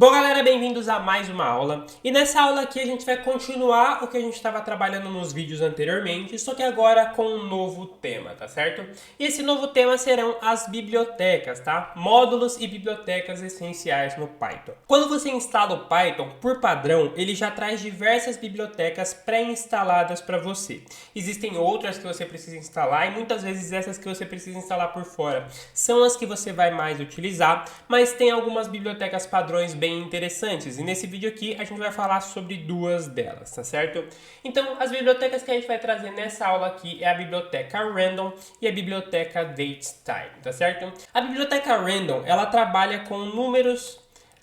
Bom, galera, bem-vindos a mais uma aula. E nessa aula aqui a gente vai continuar o que a gente estava trabalhando nos vídeos anteriormente, só que agora com um novo tema, tá certo? E esse novo tema serão as bibliotecas, tá? Módulos e bibliotecas essenciais no Python. Quando você instala o Python, por padrão, ele já traz diversas bibliotecas pré-instaladas para você. Existem outras que você precisa instalar e muitas vezes essas que você precisa instalar por fora são as que você vai mais utilizar, mas tem algumas bibliotecas padrões bem interessantes, e nesse vídeo aqui a gente vai falar sobre duas delas, tá certo? Então, as bibliotecas que a gente vai trazer nessa aula aqui é a biblioteca Random e a biblioteca DateTime, tá certo? A biblioteca Random, ela trabalha com números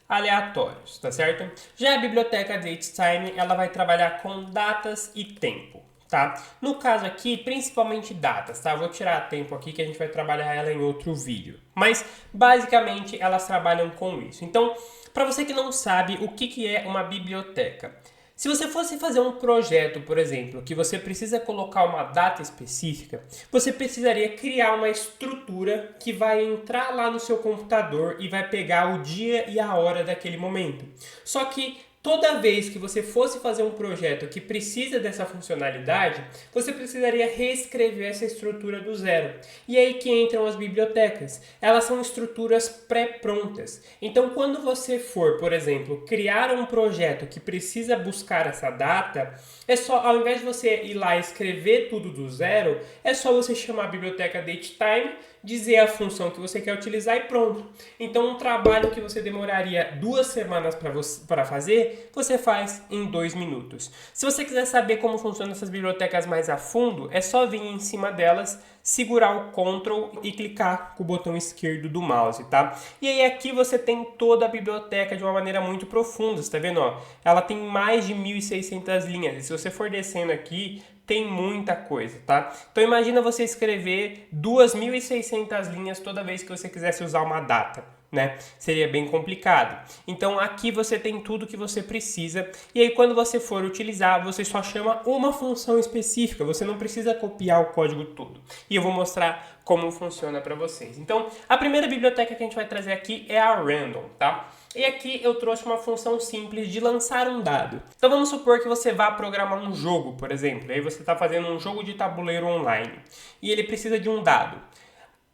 aleatórios, tá certo? Já a biblioteca DateTime, ela vai trabalhar com datas e tempo. Tá? No caso aqui, principalmente datas, tá? Eu vou tirar tempo aqui que a gente vai trabalhar ela em outro vídeo. Mas, basicamente, elas trabalham com isso. Então, para você que não sabe o que é uma biblioteca, se você fosse fazer um projeto, por exemplo, que você precisa colocar uma data específica, você precisaria criar uma estrutura que vai entrar lá no seu computador e vai pegar o dia e a hora daquele momento. Só que toda vez que você fosse fazer um projeto que precisa dessa funcionalidade, você precisaria reescrever essa estrutura do zero. E aí que entram as bibliotecas. Elas são estruturas pré-prontas. Então, quando você for, por exemplo, criar um projeto que precisa buscar essa data, é só, ao invés de você ir lá e escrever tudo do zero, é só você chamar a biblioteca DateTime, dizer a função que você quer utilizar e pronto. Então, um trabalho que você demoraria 2 semanas para fazer, você faz em 2 minutos. Se você quiser saber como funcionam essas bibliotecas mais a fundo, é só vir em cima delas, segurar o Ctrl e clicar com o botão esquerdo do mouse, tá? E aí aqui você tem toda a biblioteca de uma maneira muito profunda, você tá vendo? Ó? Ela tem mais de 1.600 linhas, e se você for descendo aqui, tem muita coisa, tá? Então imagina você escrever 2.600 linhas toda vez que você quisesse usar uma data, né? Seria bem complicado. Então aqui você tem tudo que você precisa, e aí quando você for utilizar, você só chama uma função específica, você não precisa copiar o código todo. E eu vou mostrar como funciona para vocês. Então, a primeira biblioteca que a gente vai trazer aqui é a Random, tá? E aqui eu trouxe uma função simples de lançar um dado. Então vamos supor que você vá programar um jogo, por exemplo. Aí você está fazendo um jogo de tabuleiro online e ele precisa de um dado.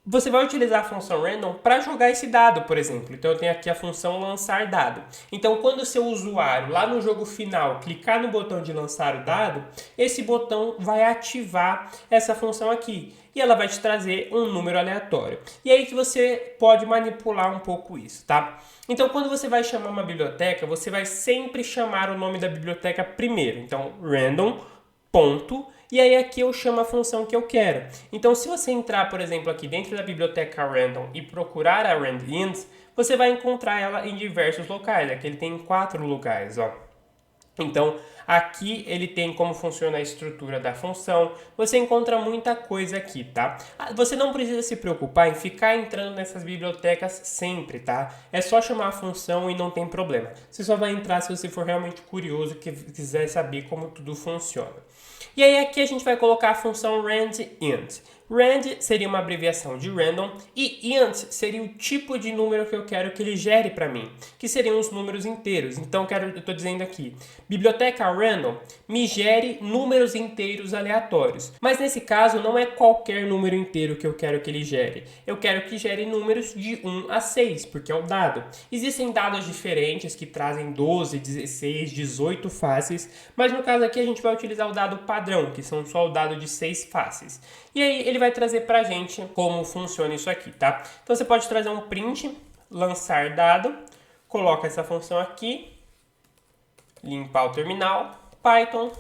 Você vai utilizar a função random para jogar esse dado, por exemplo. Então eu tenho aqui a função lançar dado. Então quando o seu usuário lá no jogo final clicar no botão de lançar o dado, esse botão vai ativar essa função aqui. E ela vai te trazer um número aleatório. E aí que você pode manipular um pouco isso, tá? Então quando você vai chamar uma biblioteca, você vai sempre chamar o nome da biblioteca primeiro. Então random, ponto, e aí aqui eu chamo a função que eu quero. Então se você entrar, por exemplo, aqui dentro da biblioteca random e procurar a randint, você vai encontrar ela em diversos locais. Aqui ele tem 4 lugares, ó. Então, aqui ele tem como funciona a estrutura da função. Você encontra muita coisa aqui, tá? Você não precisa se preocupar em ficar entrando nessas bibliotecas sempre, tá? É só chamar a função e não tem problema. Você só vai entrar se você for realmente curioso e quiser saber como tudo funciona. E aí aqui a gente vai colocar a função randint. Rand seria uma abreviação de random e int seria o tipo de número que eu quero que ele gere para mim, que seriam os números inteiros. Então eu estou dizendo aqui, biblioteca random me gere números inteiros aleatórios. Mas nesse caso não é qualquer número inteiro que eu quero que ele gere. Eu quero que gere números de 1 a 6, porque é um dado. Existem dados diferentes que trazem 12, 16, 18 faces, mas no caso aqui a gente vai utilizar o dado padrão, que são só o dado de 6 faces. E aí ele vai trazer pra gente como funciona isso aqui, tá? Então você pode trazer um print, lançar dado, coloca essa função aqui, limpar o terminal, Python,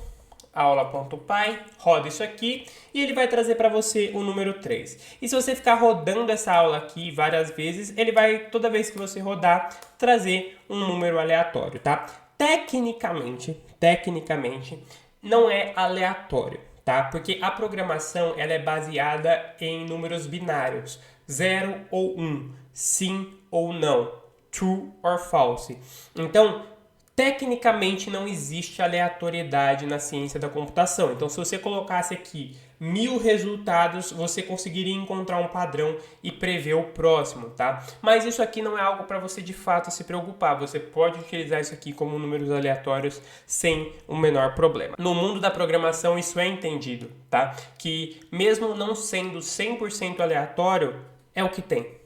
aula.py, roda isso aqui e ele vai trazer para você o número 3. E se você ficar rodando essa aula aqui várias vezes, ele vai, toda vez que você rodar, trazer um número aleatório, tá? Tecnicamente, não é aleatório, tá? Porque a programação ela é baseada em números binários, 0 ou 1, sim ou não, true or false. Então, Tecnicamente não existe aleatoriedade na ciência da computação. Então, se você colocasse aqui 1000 resultados, você conseguiria encontrar um padrão e prever o próximo, tá? Mas isso aqui não é algo para você de fato se preocupar. Você pode utilizar isso aqui como números aleatórios sem o menor problema. No mundo da programação isso é entendido, tá? Que mesmo não sendo 100% aleatório, é o que tem.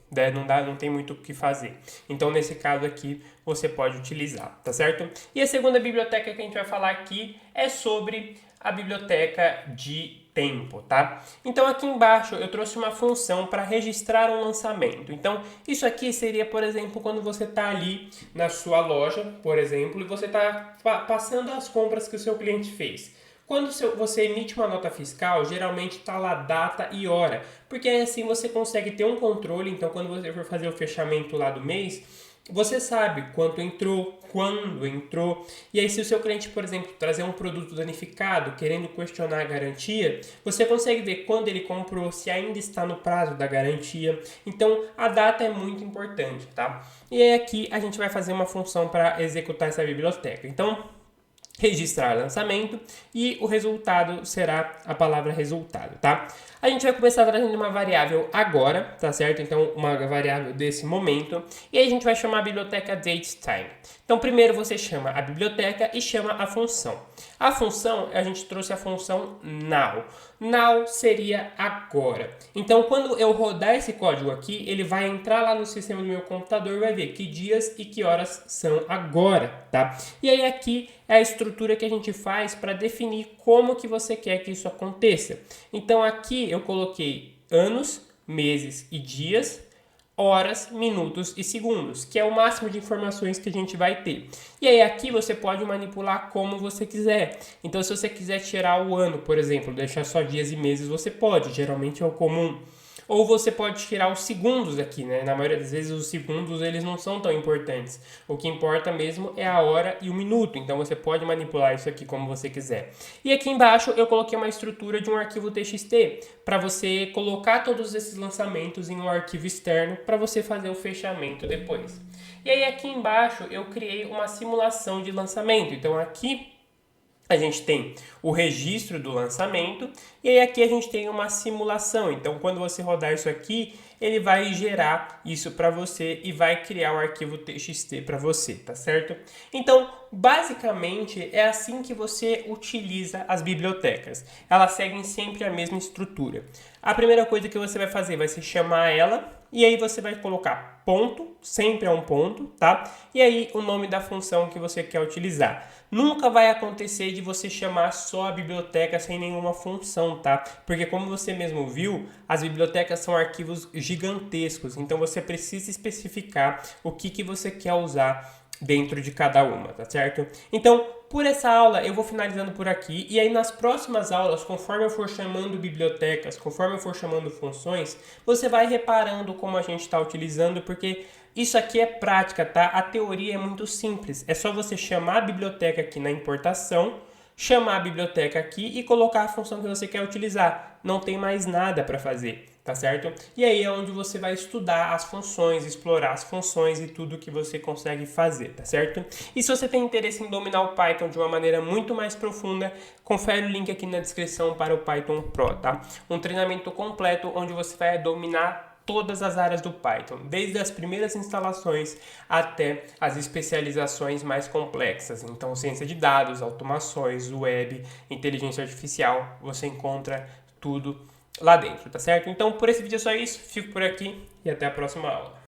Não tem muito o que fazer. Então, nesse caso aqui, você pode utilizar, tá certo? E a segunda biblioteca que a gente vai falar aqui é sobre a biblioteca de tempo, tá? Então, aqui embaixo eu trouxe uma função para registrar um lançamento. Então, isso aqui seria, por exemplo, quando você está ali na sua loja, por exemplo, e você está passando as compras que o seu cliente fez. Quando você emite uma nota fiscal, geralmente está lá data e hora, porque assim você consegue ter um controle. Então, quando você for fazer o fechamento lá do mês, você sabe quanto entrou, quando entrou. E aí, se o seu cliente, por exemplo, trazer um produto danificado, querendo questionar a garantia, você consegue ver quando ele comprou, se ainda está no prazo da garantia. Então, a data é muito importante, tá? E aí, aqui a gente vai fazer uma função para executar essa biblioteca. Então, registrar lançamento e o resultado será a palavra resultado, tá? A gente vai começar trazendo uma variável agora, tá certo? Então, uma variável desse momento. E aí a gente vai chamar a biblioteca datetime. Então, primeiro você chama a biblioteca e chama a função. A função, a gente trouxe a função now. Now seria agora. Então, quando eu rodar esse código aqui, ele vai entrar lá no sistema do meu computador e vai ver que dias e que horas são agora, tá? E aí aqui é a estrutura que a gente faz para definir como que você quer que isso aconteça. Então, aqui eu coloquei anos, meses e dias, horas, minutos e segundos, que é o máximo de informações que a gente vai ter. E aí aqui você pode manipular como você quiser. Então, se você quiser tirar o ano, por exemplo, deixar só dias e meses, você pode. Geralmente é o comum. Ou você pode tirar os segundos aqui, né? Na maioria das vezes os segundos eles não são tão importantes. O que importa mesmo é a hora e o minuto. Então você pode manipular isso aqui como você quiser. E aqui embaixo eu coloquei uma estrutura de um arquivo TXT para você colocar todos esses lançamentos em um arquivo externo para você fazer o fechamento depois. E aí aqui embaixo eu criei uma simulação de lançamento. Então aqui a gente tem o registro do lançamento e aí aqui a gente tem uma simulação. Então, quando você rodar isso aqui, ele vai gerar isso para você e vai criar o arquivo TXT para você, tá certo? Então, basicamente, é assim que você utiliza as bibliotecas. Elas seguem sempre a mesma estrutura. A primeira coisa que você vai fazer vai ser chamar ela e aí você vai colocar ponto, sempre é um ponto, tá? E aí o nome da função que você quer utilizar. Nunca vai acontecer de você chamar só a biblioteca sem nenhuma função, tá? Porque como você mesmo viu, as bibliotecas são arquivos gigantescos, então você precisa especificar o que você quer usar dentro de cada uma, tá certo? Então, por essa aula eu vou finalizando por aqui e aí nas próximas aulas, conforme eu for chamando bibliotecas, conforme eu for chamando funções, você vai reparando como a gente está utilizando, porque isso aqui é prática, tá? A teoria é muito simples, é só você chamar a biblioteca aqui na importação, chamar a biblioteca aqui e colocar a função que você quer utilizar. Não tem mais nada para fazer, tá certo? E aí é onde você vai estudar as funções, explorar as funções e tudo que você consegue fazer, tá certo? E se você tem interesse em dominar o Python de uma maneira muito mais profunda, confere o link aqui na descrição para o Python Pro, tá? Um treinamento completo onde você vai dominar todas as áreas do Python, desde as primeiras instalações até as especializações mais complexas. Então, ciência de dados, automações, web, inteligência artificial, você encontra tudo lá dentro, tá certo? Então, por esse vídeo é só isso, fico por aqui e até a próxima aula.